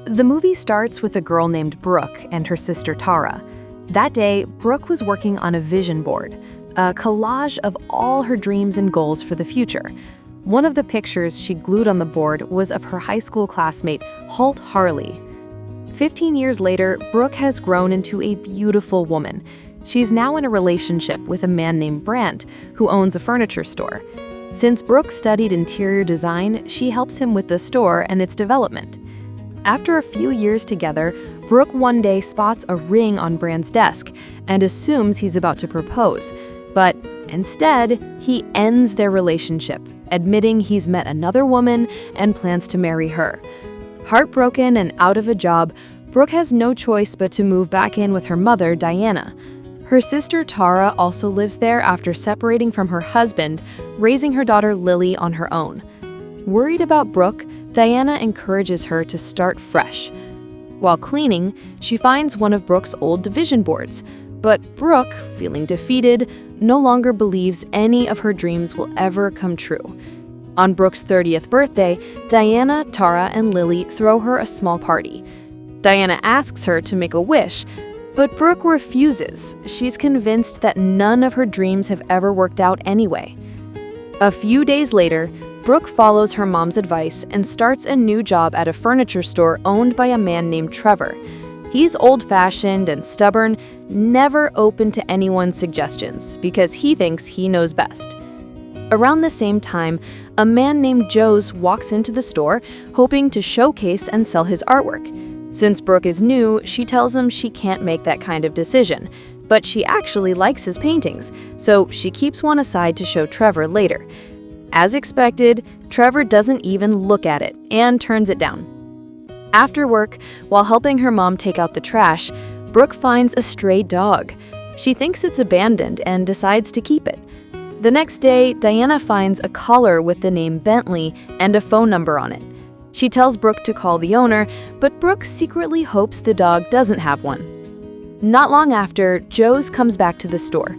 The movie starts with a girl named Brooke and her sister Tara. That day, Brooke was working on a vision board, a collage of all her dreams and goals for the future. One of the pictures she glued on the board was of her high school classmate, Holt Harley. 15 years later, Brooke has grown into a beautiful woman. She's now in a relationship with a man named Brand, who owns a furniture store. Since Brooke studied interior design, she helps him with the store and its development. After a few years together, Brooke one day spots a ring on Brand's desk and assumes he's about to propose. But instead, he ends their relationship, admitting he's met another woman and plans to marry her. Heartbroken and out of a job, Brooke has no choice but to move back in with her mother, Diana. Her sister Tara also lives there after separating from her husband, raising her daughter Lily on her own. Worried about Brooke, Diana encourages her to start fresh. While cleaning, she finds one of Brooke's old division boards, but Brooke, feeling defeated, no longer believes any of her dreams will ever come true. On Brooke's 30th birthday, Diana, Tara, and Lily throw her a small party. Diana asks her to make a wish, but Brooke refuses. She's convinced that none of her dreams have ever worked out anyway. A few days later, Brooke follows her mom's advice and starts a new job at a furniture store owned by a man named Trevor. He's old-fashioned and stubborn, never open to anyone's suggestions because he thinks he knows best. Around the same time, a man named Joes walks into the store, hoping to showcase and sell his artwork. Since Brooke is new, she tells him she can't make that kind of decision, but she actually likes his paintings, so she keeps one aside to show Trevor later. As expected, Trevor doesn't even look at it and turns it down. After work, while helping her mom take out the trash, Brooke finds a stray dog. She thinks it's abandoned and decides to keep it. The next day, Diana finds a collar with the name Bentley and a phone number on it. She tells Brooke to call the owner, but Brooke secretly hopes the dog doesn't have one. Not long after, Joes comes back to the store.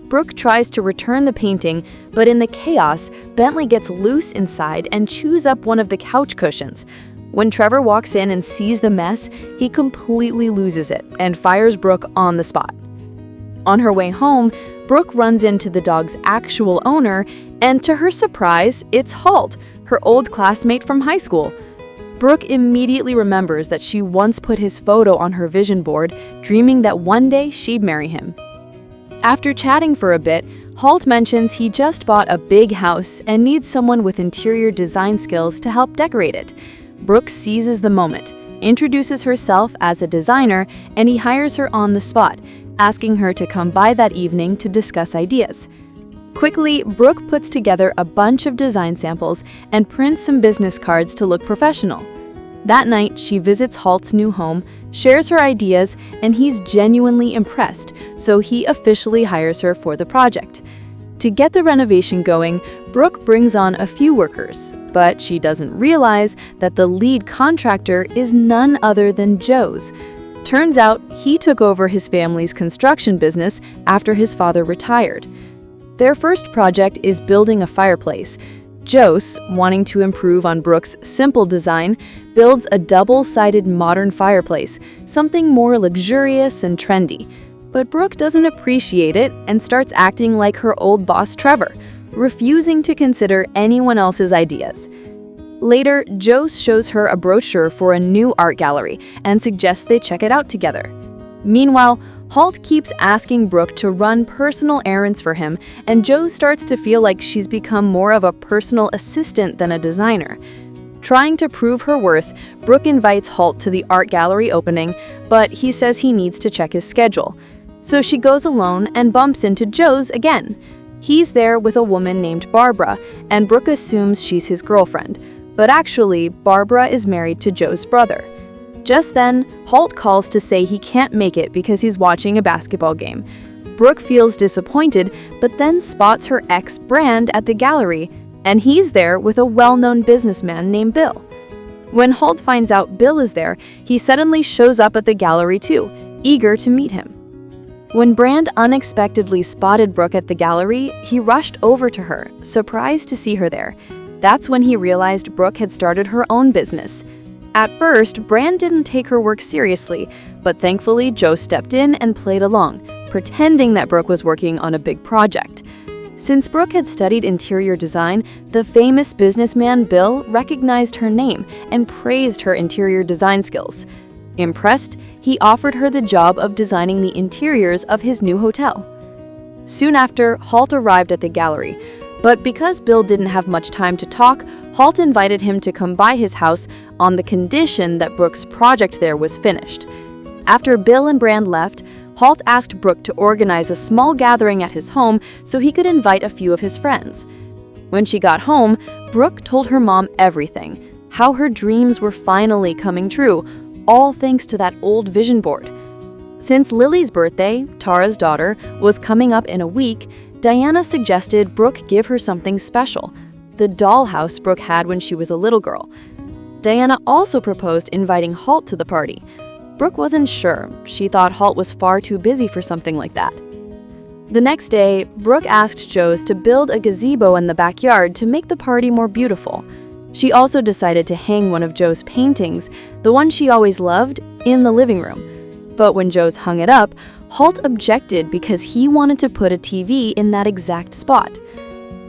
Brooke tries to return the painting, but in the chaos, Bentley gets loose inside and chews up one of the couch cushions. When Trevor walks in and sees the mess, he completely loses it and fires Brooke on the spot. On her way home, Brooke runs into the dog's actual owner, and to her surprise, it's Holt, her old classmate from high school. Brooke immediately remembers that she once put his photo on her vision board, dreaming that one day she'd marry him. After chatting for a bit, Holt mentions he just bought a big house and needs someone with interior design skills to help decorate it. Brooke seizes the moment, introduces herself as a designer, and he hires her on the spot, asking her to come by that evening to discuss ideas. Quickly, Brooke puts together a bunch of design samples and prints some business cards to look professional. That night, she visits Holt's new home, shares her ideas, and he's genuinely impressed, so he officially hires her for the project. To get the renovation going, Brooke brings on a few workers, but she doesn't realize that the lead contractor is none other than Joes. Turns out, he took over his family's construction business after his father retired. Their first project is building a fireplace. Joes, wanting to improve on Brooke's simple design, builds a double-sided modern fireplace, something more luxurious and trendy. But Brooke doesn't appreciate it and starts acting like her old boss Trevor, refusing to consider anyone else's ideas. Later, Joes shows her a brochure for a new art gallery and suggests they check it out together. Meanwhile, Holt keeps asking Brooke to run personal errands for him, and Joes starts to feel like she's become more of a personal assistant than a designer. Trying to prove her worth, Brooke invites Holt to the art gallery opening, but he says he needs to check his schedule. So she goes alone and bumps into Joes again. He's there with a woman named Barbara, and Brooke assumes she's his girlfriend. But actually, Barbara is married to Joe's brother. Just then, Holt calls to say he can't make it because he's watching a basketball game. Brooke feels disappointed, but then spots her ex Brand at the gallery, and he's there with a well-known businessman named Bill. When Holt finds out Bill is there, he suddenly shows up at the gallery too, eager to meet him. When Brand unexpectedly spotted Brooke at the gallery, he rushed over to her, surprised to see her there. That's when he realized Brooke had started her own business. At first, Brand didn't take her work seriously, but thankfully Joe stepped in and played along, pretending that Brooke was working on a big project. Since Brooke had studied interior design, the famous businessman Bill recognized her name and praised her interior design skills. Impressed, he offered her the job of designing the interiors of his new hotel. Soon after, Holt arrived at the gallery, but because Bill didn't have much time to talk, Holt invited him to come by his house on the condition that Brooke's project there was finished. After Bill and Brand left, Holt asked Brooke to organize a small gathering at his home so he could invite a few of his friends. When she got home, Brooke told her mom everything, how her dreams were finally coming true, all thanks to that old vision board. Since Lily's birthday, Tara's daughter, was coming up in a week, Diana suggested Brooke give her something special, the dollhouse Brooke had when she was a little girl. Diana also proposed inviting Holt to the party. Brooke wasn't sure. She thought Holt was far too busy for something like that. The next day, Brooke asked Joe's to build a gazebo in the backyard to make the party more beautiful. She also decided to hang one of Joe's paintings, the one she always loved, in the living room. But when Joe's hung it up, Holt objected because he wanted to put a TV in that exact spot.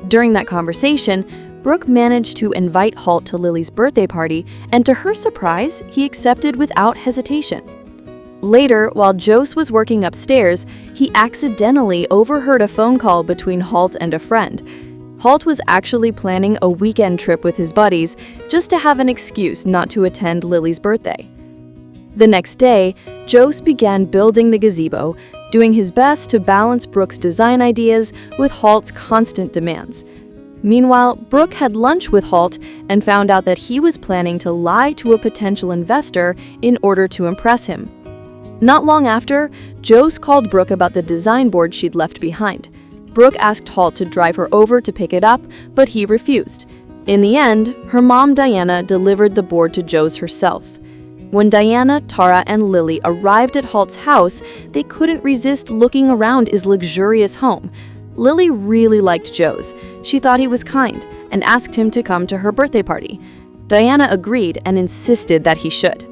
During that conversation, Brooke managed to invite Holt to Lily's birthday party, and to her surprise, he accepted without hesitation. Later, while Joe was working upstairs, he accidentally overheard a phone call between Holt and a friend. Holt was actually planning a weekend trip with his buddies just to have an excuse not to attend Lily's birthday. The next day, Joe began building the gazebo, doing his best to balance Brooke's design ideas with Holt's constant demands. Meanwhile, Brooke had lunch with Holt and found out that he was planning to lie to a potential investor in order to impress him. Not long after, Joe called Brooke about the design board she'd left behind. Brooke asked Holt to drive her over to pick it up, but he refused. In the end, her mom Diana delivered the board to Joe herself. When Diana, Tara, and Lily arrived at Holt's house, they couldn't resist looking around his luxurious home. Lily really liked Joe. She thought he was kind and asked him to come to her birthday party. Diana agreed and insisted that he should.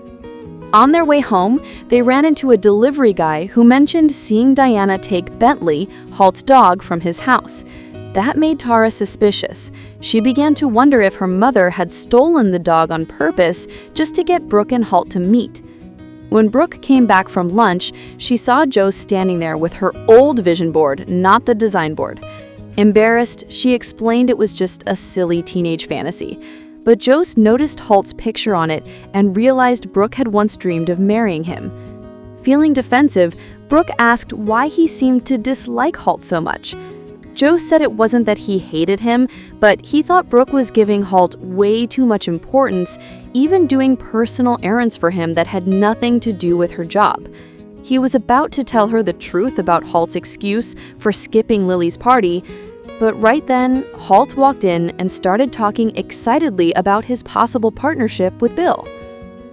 On their way home, they ran into a delivery guy who mentioned seeing Diana take Bentley, Holt's dog, from his house. That made Tara suspicious. She began to wonder if her mother had stolen the dog on purpose just to get Brooke and Holt to meet. When Brooke came back from lunch, she saw Joe standing there with her old vision board, not the design board. Embarrassed, she explained it was just a silly teenage fantasy. But Joe noticed Holt's picture on it and realized Brooke had once dreamed of marrying him. Feeling defensive, Brooke asked why he seemed to dislike Holt so much. Joe said it wasn't that he hated him, but he thought Brooke was giving Holt way too much importance, even doing personal errands for him that had nothing to do with her job. He was about to tell her the truth about Holt's excuse for skipping Lily's party, but right then, Holt walked in and started talking excitedly about his possible partnership with Bill.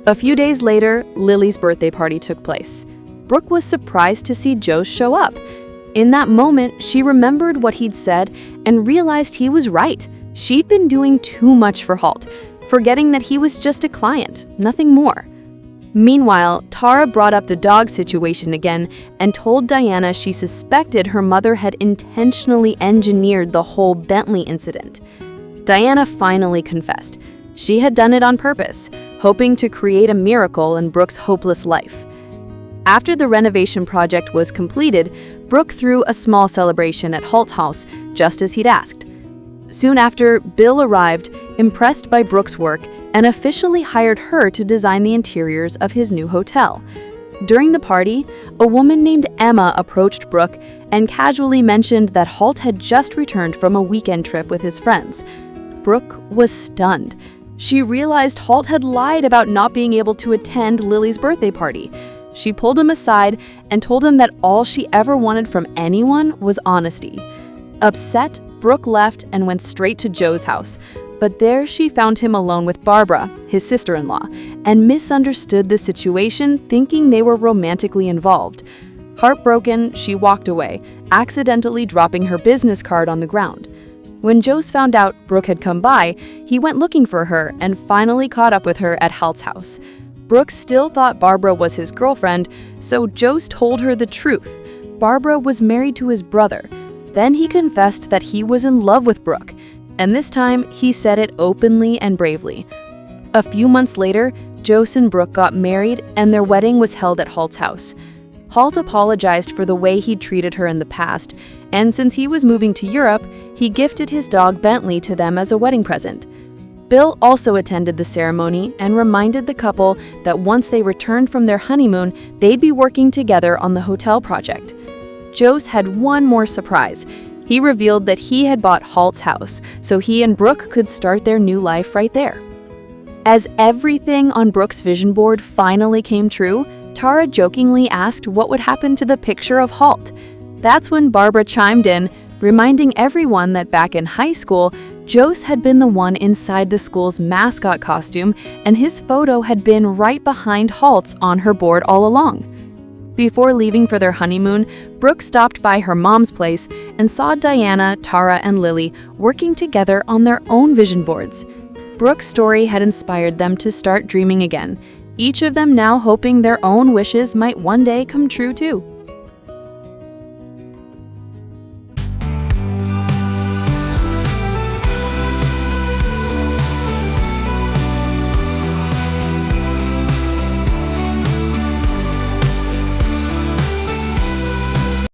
A few days later, Lily's birthday party took place. Brooke was surprised to see Joe show up. In that moment, she remembered what he'd said and realized he was right. She'd been doing too much for Holt, forgetting that he was just a client, nothing more. Meanwhile, Tara brought up the dog situation again and told Diana she suspected her mother had intentionally engineered the whole Bentley incident. Diana finally confessed. She had done it on purpose, hoping to create a miracle in Brooke's hopeless life. After the renovation project was completed, Brooke threw a small celebration at Holt's house, just as he'd asked. Soon after, Bill arrived, impressed by Brooke's work, and officially hired her to design the interiors of his new hotel. During the party, a woman named Emma approached Brooke and casually mentioned that Holt had just returned from a weekend trip with his friends. Brooke was stunned. She realized Holt had lied about not being able to attend Lily's birthday party. She pulled him aside and told him that all she ever wanted from anyone was honesty. Upset, Brooke left and went straight to Joe's house. But there she found him alone with Barbara, his sister-in-law, and misunderstood the situation, thinking they were romantically involved. Heartbroken, she walked away, accidentally dropping her business card on the ground. When Jost found out Brooke had come by, he went looking for her and finally caught up with her at Halt's house. Brooke still thought Barbara was his girlfriend, so Jost told her the truth. Barbara was married to his brother. Then he confessed that he was in love with Brooke, and this time he said it openly and bravely. A few months later, Jost and Brooke got married and their wedding was held at Halt's house. Halt apologized for the way he'd treated her in the past, and since he was moving to Europe, he gifted his dog Bentley to them as a wedding present. Bill also attended the ceremony and reminded the couple that once they returned from their honeymoon, they'd be working together on the hotel project. Jost had one more surprise. He revealed that he had bought Halt's house, so he and Brooke could start their new life right there. As everything on Brooke's vision board finally came true, Tara jokingly asked what would happen to the picture of Halt. That's when Barbara chimed in, reminding everyone that back in high school, Jost had been the one inside the school's mascot costume, and his photo had been right behind Halt's on her board all along. Before leaving for their honeymoon, Brooke stopped by her mom's place and saw Diana, Tara, and Lily working together on their own vision boards. Brooke's story had inspired them to start dreaming again, each of them now hoping their own wishes might one day come true too.